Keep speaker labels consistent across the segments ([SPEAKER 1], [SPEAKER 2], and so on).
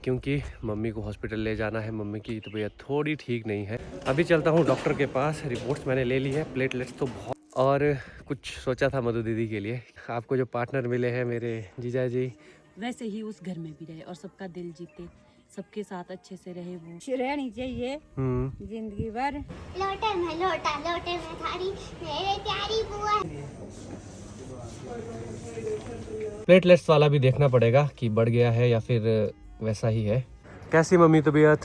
[SPEAKER 1] क्योंकि मम्मी को हॉस्पिटल ले जाना है। मम्मी की तबीयत थोड़ी ठीक नहीं है। अभी चलता हूँ डॉक्टर के पास। रिपोर्ट्स मैंने ले ली है, प्लेटलेट्स तो बहुत, और कुछ सोचा था मधु दीदी के लिए। आपको जो पार्टनर मिले हैं मेरे जीजा जी,
[SPEAKER 2] वैसे ही उस घर में भी रहे और सबका दिल जीते, सबके साथ अच्छे से रहे। वो रहनी चाहिए जिंदगी भर।
[SPEAKER 3] लोटे में लोटा, लोटे में थारी, मेरे प्यारी बुआ।
[SPEAKER 1] प्लेटलेट्स वाला भी देखना पड़ेगा कि बढ़ गया है या फिर वैसा ही है। कैसी मम्मी तबीयत?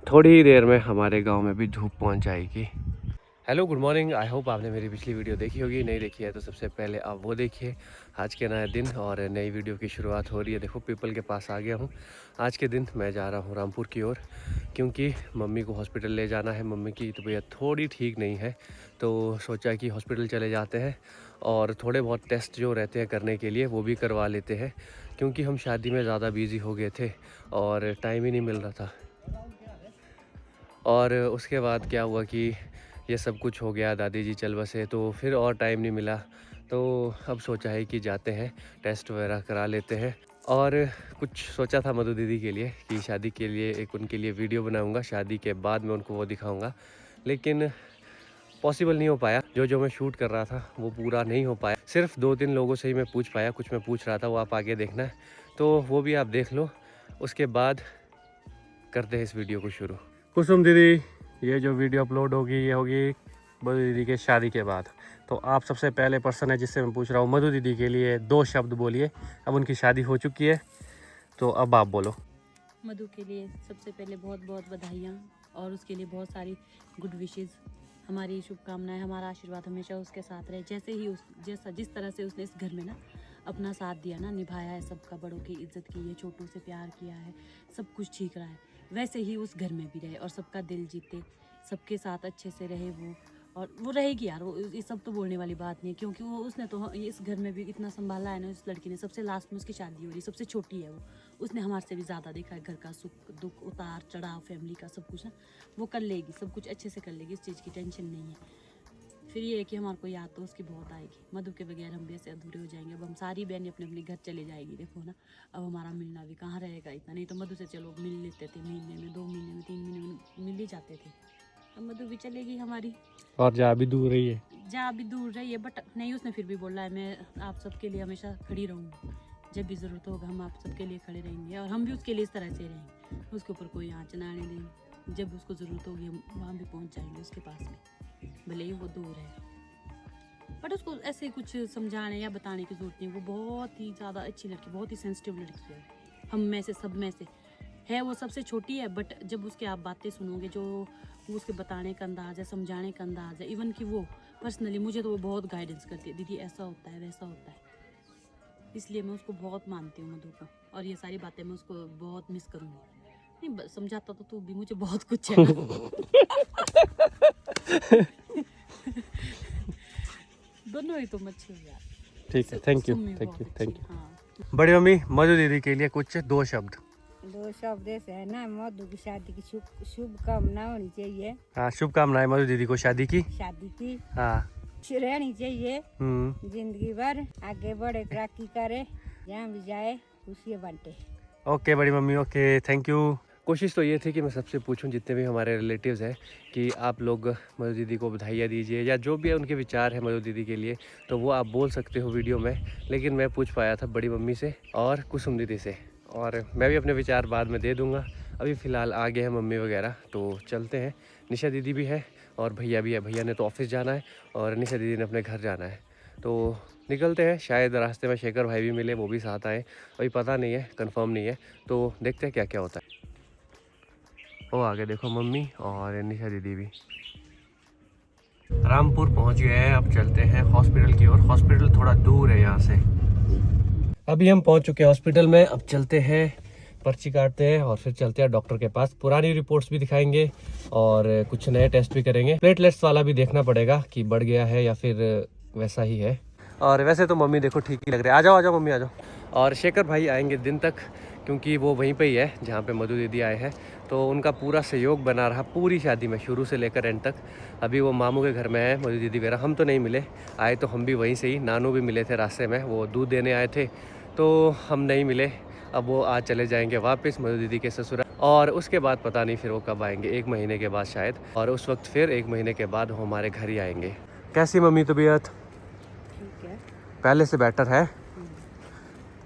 [SPEAKER 1] थोड़ी ही देर में हमारे गांव में भी धूप पहुंच जाएगी। Hello good morning. I hope आपने मेरी पिछली वीडियो देखी होगी। नहीं देखी है तो सबसे पहले आप वो देखिए। आज के नया दिन और नई वीडियो की शुरुआत हो रही है। देखो पीपल के पास आ गया हूँ। आज के दिन मैं जा रहा हूँ रामपुर की ओर, क्योंकि मम्मी को हॉस्पिटल ले जाना है। मम्मी की तबीयत थोड़ी ठीक नहीं है, तो सोचा कि हॉस्पिटल चले जाते हैं और थोड़े बहुत टेस्ट जो रहते हैं करने के लिए वो भी करवा लेते हैं, क्योंकि हम शादी में ज़्यादा बिजी हो गए थे और टाइम ही नहीं मिल रहा था। और उसके बाद क्या हुआ कि ये सब कुछ हो गया, दादी जी चल बसे, तो फिर और टाइम नहीं मिला। तो अब सोचा है कि जाते हैं टेस्ट वगैरह करा लेते हैं। और कुछ सोचा था मधु दीदी के लिए कि शादी के लिए एक उनके लिए वीडियो बनाऊंगा, शादी के बाद मैं उनको वो दिखाऊंगा, लेकिन पॉसिबल नहीं हो पाया। जो मैं शूट कर रहा था वो पूरा नहीं हो पाया। सिर्फ 2-3 लोगों से ही मैं पूछ पाया। कुछ मैं पूछ रहा था वो आप आगे देखना है, तो वो भी आप देख लो। उसके बाद करते हैं इस वीडियो को शुरू। कुसुम दीदी, ये जो वीडियो अपलोड होगी ये होगी मधु दीदी के शादी के बाद। तो आप सबसे पहले पर्सन है जिससे मैं पूछ रहा हूँ, मधु दीदी के लिए 2 शब्द बोलिए। अब उनकी शादी हो चुकी है, तो अब आप बोलो।
[SPEAKER 2] मधु के लिए सबसे पहले बहुत बहुत बधाइयाँ और उसके लिए बहुत सारी गुड विशेज़। हमारी शुभकामनाएं, हमारा आशीर्वाद हमेशा उसके साथ रहे। जैसे ही जिस तरह से उसने इस घर में ना अपना साथ दिया ना, निभाया है सबका, बड़ों की इज्जत की है, छोटों से प्यार किया है, सब कुछ ठीक रहा है, वैसे ही उस घर में भी रहे और सबका दिल जीते, सबके साथ अच्छे से रहे वो। और वो रहेगी यार, वो ये सब तो बोलने वाली बात नहीं है, क्योंकि वो उसने तो इस घर में भी इतना संभाला है ना। इस लड़की ने सबसे लास्ट में उसकी शादी हो रही, सबसे छोटी है वो। उसने हमारे से भी ज़्यादा देखा है घर का सुख दुख, उतार चढ़ाव, फैमिली का सब कुछ ना। वो कर लेगी, सब कुछ अच्छे से कर लेगी, इस चीज़ की टेंशन नहीं है। फिर ये है कि हमारे को याद तो उसकी बहुत आएगी। मधु के बगैर हम भी ऐसे अधूरे हो जाएंगे। अब हम सारी बहनें अपने अपने घर चले जाएगी, देखो ना। अब हमारा मिलना भी कहाँ रहेगा इतना। नहीं तो मधु से चलो मिल लेते थे, महीने में, 2 महीने में, 3 महीने में मिल ही जाते थे। अब मधु भी चलेगी हमारी,
[SPEAKER 1] और जहाँ भी दूर रही है,
[SPEAKER 2] जहाँ भी दूर रही है, बट नहीं, उसने फिर भी बोला है मैं आप सबके लिए हमेशा खड़ी रहूँगी। जब भी ज़रूरत होगा हम आप सबके लिए खड़े रहेंगे और हम भी उसके लिए इस तरह से रहेंगे। उसके ऊपर कोई आँच ना आने देंगे। जब उसको ज़रूरत होगी हम वहाँ भी पहुँच जाएंगे उसके पास में, भले ही वो दूर है। बट उसको ऐसे कुछ समझाने या बताने की ज़रूरत नहीं। वो बहुत ही ज़्यादा अच्छी लड़की, बहुत ही सेंसिटिव लड़की है। हम में से, सब में से है वो सबसे छोटी है, बट जब उसके आप बातें सुनोगे, जो उसके बताने का अंदाज़ है, समझाने का अंदाज़ है, इवन कि वो पर्सनली मुझे तो वो बहुत गाइडेंस करती है, दीदी ऐसा होता है, वैसा होता है। इसलिए मैं उसको बहुत मानती हूँ मधु को, और ये सारी बातें मैं उसको बहुत मिस करूँगी। नहीं समझाता तो तू भी मुझे बहुत कुछ है ना। दोनों ही तुम अच्छे हो यार।
[SPEAKER 1] ठीक है, थैंक यू,
[SPEAKER 2] सुम्मी
[SPEAKER 1] थैंक
[SPEAKER 2] बहुत
[SPEAKER 1] यू,
[SPEAKER 2] अच्छी
[SPEAKER 1] थैंक
[SPEAKER 2] है,
[SPEAKER 1] यू।
[SPEAKER 2] हाँ।
[SPEAKER 1] बड़ी मम्मी, मधु दीदी के लिए कुछ 2 शब्द।
[SPEAKER 4] 2 शब्द ऐसे है ना, मधु की शादी की शुभकामना होनी चाहिए।
[SPEAKER 1] हाँ, शुभकामनाएं मधु दीदी को शादी की।
[SPEAKER 4] शादी की
[SPEAKER 1] हाँ,
[SPEAKER 4] रहनी चाहिए जिंदगी भर, आगे बढ़े, तरक्की करे, जहाँ भी जाए खुशियाँ बांटे।
[SPEAKER 1] ओके बड़ी मम्मी, ओके, थैंक यू। कोशिश तो ये थी कि मैं सबसे पूछूं, जितने भी हमारे रिलेटिव्स हैं, कि आप लोग मधु दीदी को बधाइयाँ दीजिए या जो भी है उनके विचार है मधु दीदी के लिए, तो वो आप बोल सकते हो वीडियो में। लेकिन मैं पूछ पाया था बड़ी मम्मी से और कुसुम दीदी से, और मैं भी अपने विचार बाद में दे दूँगा। अभी फ़िलहाल आ गए हैं मम्मी वगैरह, तो चलते हैं। निशा दीदी भी है और भैया भी है। भैया ने तो ऑफिस जाना है और निशा दीदी ने अपने घर जाना है, तो निकलते हैं। शायद रास्ते में शेखर भाई भी मिले, वो भी साथ आए, अभी पता नहीं है, कंफर्म नहीं है, तो देखते हैं क्या क्या होता है। वो आगे देखो मम्मी और निशा दीदी भी। रामपुर पहुंच गए हैं। अब चलते हैं हॉस्पिटल की ओर। हॉस्पिटल थोड़ा दूर है यहाँ से। अभी हम पहुंच चुके हैं हॉस्पिटल में। अब चलते हैं, पर्ची काटते हैं और फिर चलते हैं डॉक्टर के पास। पुरानी रिपोर्ट्स भी दिखाएंगे और कुछ नए टेस्ट भी करेंगे। प्लेटलेट्स वाला भी देखना पड़ेगा कि बढ़ गया है या फिर वैसा ही है। और वैसे तो मम्मी देखो ठीक ही लग रही है। आ जाओ मम्मी, आ जाओ। और शेखर भाई आएंगे दिन तक, क्योंकि वो वहीं पे ही है जहाँ पे मधु दीदी आए हैं। तो उनका पूरा सहयोग बना रहा पूरी शादी में, शुरू से लेकर एंड तक। अभी वो मामू के घर में है मधु दीदी वगैरह, हम तो नहीं मिले, आए तो हम भी वहीं से ही। नानू भी मिले थे रास्ते में, वो दूध देने आए थे तो हम नहीं मिले। अब वो आज चले जाएंगे वापस मधु दीदी के ससुराल, और उसके बाद पता नहीं फिर वो कब आएंगे, 1 महीने के बाद शायद। और उस वक्त फिर 1 महीने के बाद वो हमारे घर ही आएंगे। कैसी मम्मी तबीयत?
[SPEAKER 4] ठीक है।
[SPEAKER 1] पहले से बेटर है?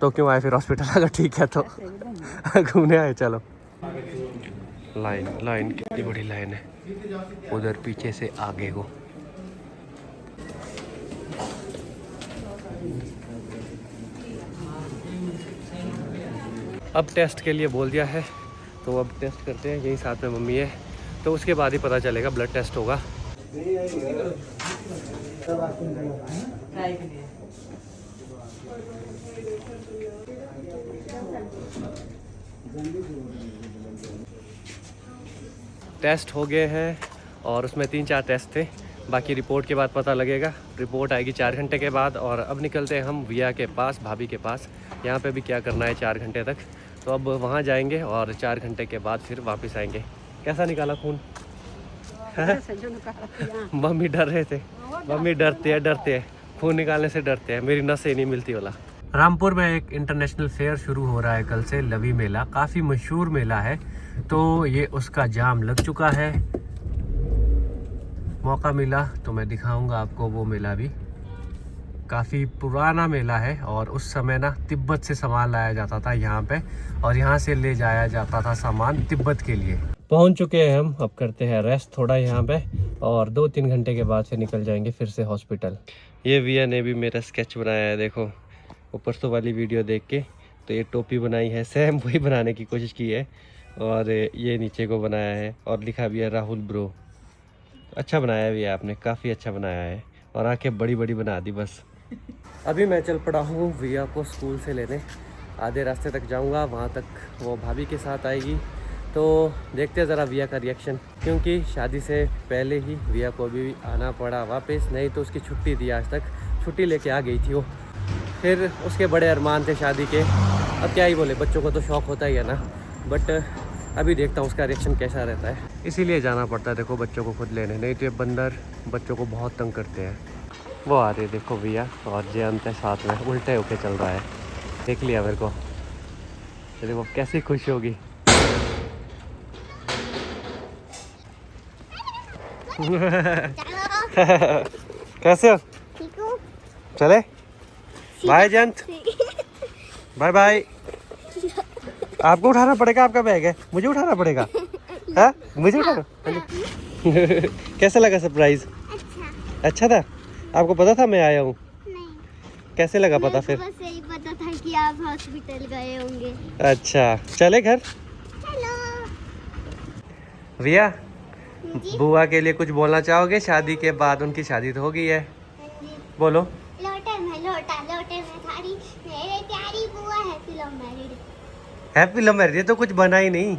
[SPEAKER 1] तो क्यों आए फिर हॉस्पिटल अगर ठीक है तो? घूमने आए। चलो। लाइन कितनी बड़ी लाइन है, उधर पीछे से आगे को। अब टेस्ट के लिए बोल दिया है तो अब टेस्ट करते हैं, यही साथ में मम्मी है, तो उसके बाद ही पता चलेगा, ब्लड टेस्ट होगा। टेस्ट हो गए हैं और उसमें 3-4 टेस्ट थे, बाकी रिपोर्ट के बाद पता लगेगा। रिपोर्ट आएगी 4 घंटे के बाद। और अब निकलते हैं हम विया के पास, भाभी के पास। यहाँ पे भी क्या करना है 4 घंटे तक, तो अब वहाँ जाएंगे और 4 घंटे के बाद फिर वापस आएंगे। कैसा निकाला खून? मम्मी डर रहे थे, मम्मी डरते हैं खून निकालने से, डरते हैं, मेरी नसें नहीं मिलती वाला। रामपुर में एक इंटरनेशनल फेयर शुरू हो रहा है कल से, लवी मेला, काफ़ी मशहूर मेला है। तो ये उसका जाम लग चुका है। मौका मिला तो मैं दिखाऊंगा आपको वो मेला भी। काफ़ी पुराना मेला है और उस समय ना तिब्बत से सामान लाया जाता था यहाँ पे, और यहाँ से ले जाया जाता था सामान तिब्बत के लिए। पहुँच चुके हैं हम, अब करते हैं रेस्ट थोड़ा यहाँ पे, और 2-3 घंटे के बाद फिर निकल जाएंगे फिर से हॉस्पिटल। ये विया ने भी मेरा स्केच बनाया है, देखो ऊपर से वाली वीडियो देख के। तो ये टोपी बनाई है, सेम वही बनाने की कोशिश की है, और ये नीचे को बनाया है और लिखा भी है राहुल ब्रो। अच्छा बनाया भी है आपने, काफ़ी अच्छा बनाया है, और आंखें बड़ी बड़ी बना दी बस। अभी मैं चल पड़ा हूँ विया को स्कूल से लेने, आधे रास्ते तक जाऊँगा, वहाँ तक वो भाभी के साथ आएगी। तो देखते हैं ज़रा विया का रिएक्शन, क्योंकि शादी से पहले ही विया को भी आना पड़ा वापस, नहीं तो उसकी छुट्टी थी, आज तक छुट्टी लेके आ गई थी वो। फिर उसके बड़े अरमान थे शादी के, अब क्या ही बोले, बच्चों को तो शौक़ होता ही है ना। बट अभी देखता हूँ उसका रिएक्शन कैसा रहता है, इसीलिए जाना पड़ता है देखो बच्चों को खुद लेने, नहीं तो ये बंदर बच्चों को बहुत तंग करते हैं। वो आ रहे देखो विया और जयंत है साथ में, उल्टे होके चल रहा है, देख लिया मेरे को। देखो कैसी खुश होगी। कैसे हो?
[SPEAKER 3] ठीक हूँ।
[SPEAKER 1] चले बाय जयंत, बाय बाय। आपको उठाना पड़ेगा, आपका बैग है, मुझे उठाना पड़ेगा। हाँ मुझे उठाना। कैसा लगा सरप्राइज? अच्छा था? आपको पता था मैं आया हूँ?
[SPEAKER 3] नहीं।
[SPEAKER 1] कैसे लगा पता फिर?
[SPEAKER 3] बस यही पता था कि आप हॉस्पिटल गए होंगे।
[SPEAKER 1] अच्छा चले घर।
[SPEAKER 3] चलो।
[SPEAKER 1] रिया, बुआ के लिए कुछ बोलना चाहोगे? शादी के बाद, उनकी शादी तो हो गई है, बोलो।
[SPEAKER 3] लोटे में थारी मेरे प्यारी बुआ, happy love married.
[SPEAKER 1] Happy love marriage? ये तो कुछ बना ही नहीं।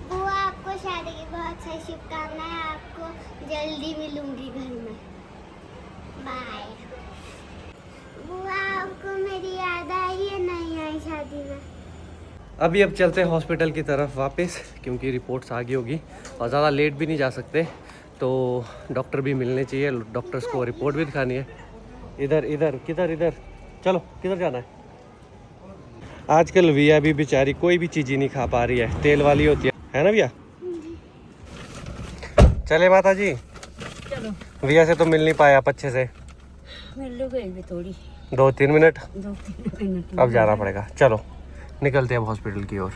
[SPEAKER 3] बुआ आपको शादी की बहुत सारी शुभकामनाएं, आपको जल्दी मिलूंगी घर में, बाय। बुआ आपको मेरी याद आई है नहीं आई शादी में?
[SPEAKER 1] अभी अब चलते हैं हॉस्पिटल की तरफ वापस, क्योंकि रिपोर्ट्स आ गई होगी और ज़्यादा लेट भी नहीं जा सकते, तो डॉक्टर भी मिलने चाहिए, डॉक्टर्स को रिपोर्ट भी दिखानी है। इधर इधर किधर, इधर चलो, किधर जाना है? आजकल विया भी बेचारी कोई भी चीज़ ही नहीं खा पा रही है, तेल वाली होती है ना विया? चले माता जी।
[SPEAKER 4] चलो।
[SPEAKER 1] विया से तो मिल नहीं पाया आप अच्छे से,
[SPEAKER 4] मिल गई भी थोड़ी,
[SPEAKER 1] 2-3 मिनट,
[SPEAKER 4] 2-3 मिनट।
[SPEAKER 1] अब जाना पड़ेगा। चलो निकलते हैं अब हॉस्पिटल की ओर।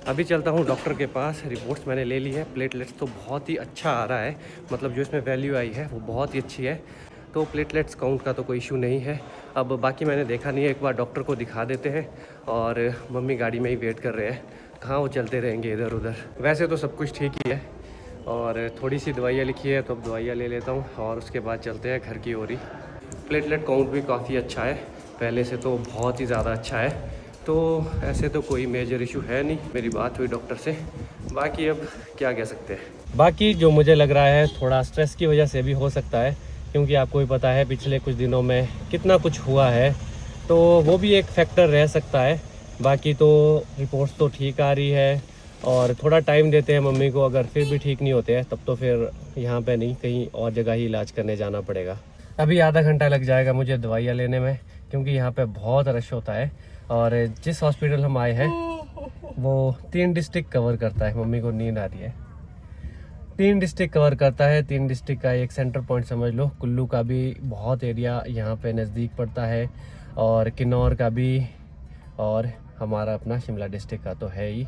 [SPEAKER 1] अभी चलता हूँ डॉक्टर के पास। रिपोर्ट्स मैंने ले ली है, प्लेटलेट्स तो बहुत ही अच्छा आ रहा है, मतलब जो इसमें वैल्यू आई है वो बहुत ही अच्छी है, तो प्लेटलेट्स काउंट का तो कोई इशू नहीं है। अब बाकी मैंने देखा नहीं है, एक बार डॉक्टर को दिखा देते हैं। और मम्मी गाड़ी में ही वेट कर रहे हैं, कहाँ वो चलते रहेंगे इधर उधर। वैसे तो सब कुछ ठीक ही है, और थोड़ी सी दवाइयाँ लिखी है तो अब दवाइयाँ ले लेता हूँ, और उसके बाद चलते हैं घर की ओर ही। प्लेटलेट काउंट भी काफ़ी अच्छा है, पहले से तो बहुत ही ज़्यादा अच्छा है, तो ऐसे तो कोई मेजर इशू है नहीं। मेरी बात हुई डॉक्टर से, बाकी अब क्या कह सकते हैं। बाकी जो मुझे लग रहा है थोड़ा स्ट्रेस की वजह से भी हो सकता है, क्योंकि आपको भी पता है पिछले कुछ दिनों में कितना कुछ हुआ है, तो वो भी एक फैक्टर रह सकता है। बाकी तो रिपोर्ट्स तो ठीक आ रही है और थोड़ा टाइम देते हैं मम्मी को, अगर फिर भी ठीक नहीं होते हैं तब तो फिर यहाँ पे नहीं कहीं और जगह ही इलाज करने जाना पड़ेगा। अभी आधा घंटा लग जाएगा मुझे दवाइयाँ लेने में, क्योंकि यहाँ पे बहुत रश होता है। और जिस हॉस्पिटल हम आए हैं वो 3 डिस्ट्रिक्ट कवर करता है। मम्मी को नींद आ रही है। 3 डिस्ट्रिक्ट कवर करता है। 3 डिस्ट्रिक्ट का एक सेंटर पॉइंट समझ लो। कुल्लू का भी बहुत एरिया यहाँ पे नज़दीक पड़ता है, और किन्नौर का भी, और हमारा अपना शिमला डिस्ट्रिक्ट का तो है ही।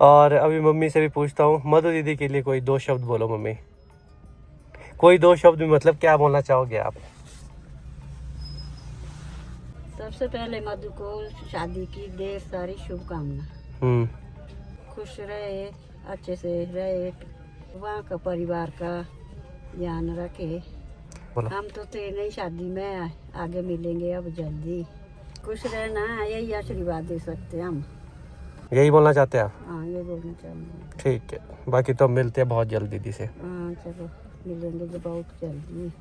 [SPEAKER 1] और अभी मम्मी से भी पूछता हूँ, मधु दीदी के लिए कोई 2 शब्द बोलो मम्मी। कोई 2 शब्द में मतलब क्या बोलना चाहोगे आप?
[SPEAKER 4] सबसे पहले मधु को शादी की ढेर सारी शुभकामना। खुश रहे, अच्छे से रहे, वहाँ का परिवार का ध्यान रखे। हम तो थे नहीं शादी में, आगे मिलेंगे अब जल्दी। खुश रहना, यही आशीर्वाद दे सकते हम।
[SPEAKER 1] यही बोलना चाहते हैं आप?
[SPEAKER 4] हाँ, ये बोलना चाहूँगी।
[SPEAKER 1] ठीक है, बाकी तो मिलते हैं बहुत जल्द दीदी से।
[SPEAKER 4] हाँ चलो, मिलेंगे जो बहुत जल्दी।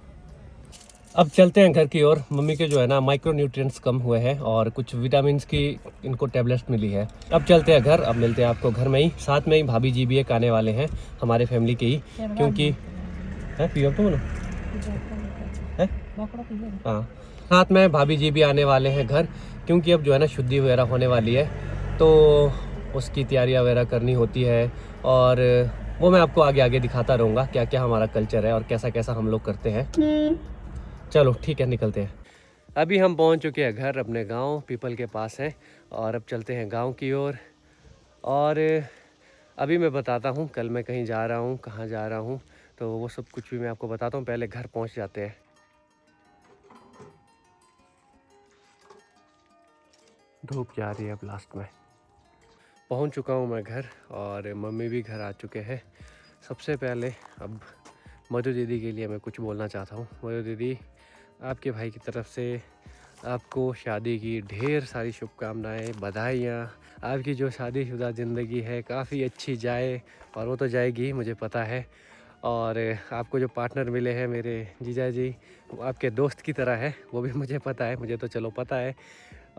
[SPEAKER 1] अब चलते हैं घर की ओर। मम्मी के जो है ना माइक्रो न्यूट्रिएंट्स कम हुए हैं और कुछ विटामिन की इनको टेबलेट्स मिली है। अब चलते हैं घर। अब मिलते हैं आपको घर में ही। साथ में ही भाभी जी भी एक आने वाले हैं हमारे फैमिली के ही, क्योंकि है पियो तो बोलो है। हाँ, साथ में भाभी जी भी आने वाले हैं घर, क्योंकि अब जो है ना शुद्धि वगैरह होने वाली है, तो उसकी तैयारियाँ वगैरह करनी होती है। और वो मैं आपको आगे आगे दिखाता रहूँगा क्या क्या हमारा कल्चर है और कैसा कैसा हम लोग करते हैं। चलो ठीक है, निकलते हैं। अभी हम पहुंच चुके हैं घर, अपने गांव पीपल के पास है, और अब चलते हैं गांव की ओर। और अभी मैं बताता हूं कल मैं कहीं जा रहा हूं, कहां जा रहा हूं, तो वो सब कुछ भी मैं आपको बताता हूं। पहले घर पहुंच जाते हैं। धूप जा रही है अब लास्ट में। पहुंच चुका हूं मैं घर, और मम्मी भी घर आ चुके हैं। सबसे पहले अब मधु दीदी के लिए मैं कुछ बोलना चाहता हूँ। मधु दीदी, आपके भाई की तरफ से आपको शादी की ढेर सारी शुभकामनाएं, बधाइयाँ। आपकी जो शादीशुदा ज़िंदगी है काफ़ी अच्छी जाए, और वो तो जाएगी मुझे पता है। और आपको जो पार्टनर मिले हैं मेरे जीजा जी, वो आपके दोस्त की तरह है, वो भी मुझे पता है। मुझे तो चलो पता है,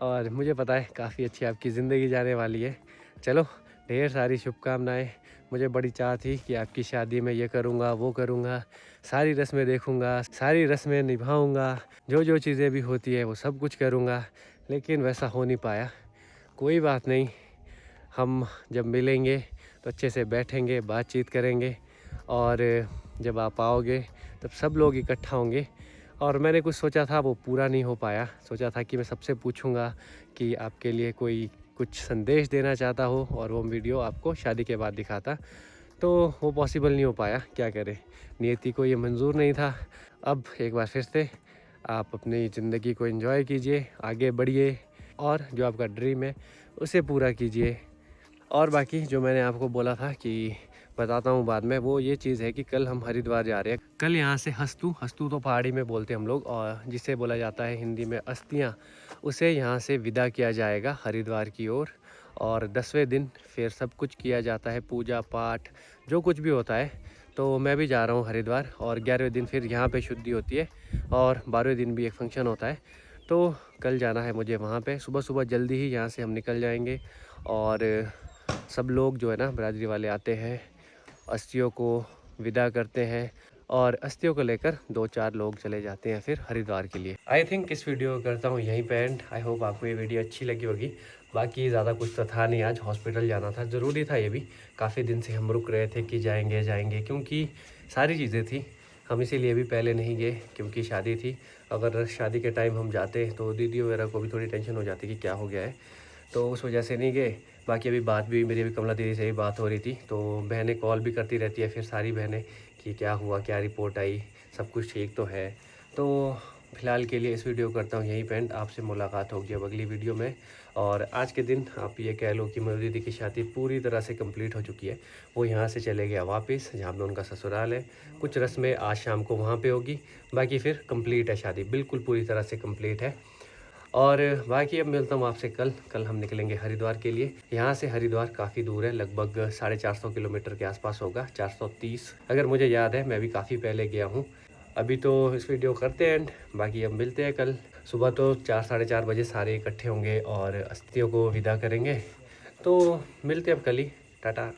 [SPEAKER 1] और मुझे पता है काफ़ी अच्छी आपकी ज़िंदगी जाने वाली है। चलो, ढेर सारी शुभकामनाएं। मुझे बड़ी चाह थी कि आपकी शादी में ये करूँगा, वो करूँगा, सारी रस्में देखूँगा, सारी रस्में निभाऊँगा, जो जो चीज़ें भी होती है वो सब कुछ करूँगा, लेकिन वैसा हो नहीं पाया। कोई बात नहीं, हम जब मिलेंगे तो अच्छे से बैठेंगे, बातचीत करेंगे, और जब आप आओगे तब सब लोग इकट्ठा होंगे। और मैंने कुछ सोचा था वो पूरा नहीं हो पाया। सोचा था कि मैं सबसे पूछूंगा कि आपके लिए कोई कुछ संदेश देना चाहता हो, और वो वीडियो आपको शादी के बाद दिखाता, तो वो पॉसिबल नहीं हो पाया। क्या करें, नियति को ये मंजूर नहीं था। अब एक बार फिर से आप अपनी ज़िंदगी को एंजॉय कीजिए, आगे बढ़िए, और जो आपका ड्रीम है उसे पूरा कीजिए। और बाकी जो मैंने आपको बोला था कि बताता हूँ बाद में, वो ये चीज़ है कि कल हम हरिद्वार जा रहे हैं। कल यहाँ से हस्तू तो पहाड़ी में बोलते हैं हम लोग, और जिसे बोला जाता है हिंदी में अस्थियाँ, उसे यहाँ से विदा किया जाएगा हरिद्वार की ओर। और 10वें दिन फिर सब कुछ किया जाता है, पूजा पाठ जो कुछ भी होता है। तो मैं भी जा रहा हूँ हरिद्वार, और 11वें दिन फिर यहाँ पे शुद्धि होती है, और 12वें दिन भी एक फंक्शन होता है। तो कल जाना है मुझे वहाँ पे। सुबह सुबह जल्दी ही यहाँ से हम निकल जाएंगे, और सब लोग जो है ना बिरादरी वाले आते हैं, अस्थियों को विदा करते हैं, और अस्थियों को लेकर 2-4 लोग चले जाते हैं फिर हरिद्वार के लिए। आई थिंक इस वीडियो को करता हूँ यहीं पे एंड। आई होप आपको ये वीडियो अच्छी लगी होगी। बाकी ज़्यादा कुछ तो था नहीं, आज हॉस्पिटल जाना था, ज़रूरी था ये भी। काफ़ी दिन से हम रुक रहे थे कि जाएंगे, क्योंकि सारी चीज़ें थी। हम इसीलिए भी पहले नहीं गए, क्योंकि शादी थी। अगर शादी के टाइम हम जाते तो दीदी वगैरह को भी थोड़ी टेंशन हो जाती कि क्या हो गया है, तो उस वजह से नहीं गए। बाकी अभी बात भी मेरी, अभी कमला दीदी से भी बात हो रही थी, तो बहनें कॉल भी करती रहती है फिर सारी बहनें कि क्या हुआ, क्या रिपोर्ट आई, सब कुछ ठीक तो है। तो फ़िलहाल के लिए इस वीडियो करता हूँ यहीं पे एंड। आपसे मुलाकात होगी अब अगली वीडियो में। और आज के दिन आप ये कह लो कि मधु दीदी की शादी पूरी तरह से कंप्लीट हो चुकी है। वो यहाँ से चले गया वापस, जहाँ पे उनका ससुराल है। कुछ रस्में आज शाम को वहाँ पे होगी, बाकी फिर कंप्लीट है शादी, बिल्कुल पूरी तरह से कंप्लीट है। और बाकी अब मिलता हूँ आपसे कल हम निकलेंगे हरिद्वार के लिए। यहाँ से हरिद्वार काफ़ी दूर है, लगभग 450 किलोमीटर के आसपास होगा, 430 अगर मुझे याद है। मैं भी काफ़ी पहले गया हूँ। अभी तो इस वीडियो करते हैं एंड, बाकी अब मिलते हैं कल। सुबह तो 4 साढ़े 4 बजे सारे इकट्ठे होंगे और अस्थियों को विदा करेंगे। तो मिलते हैं अब कल ही। टाटा।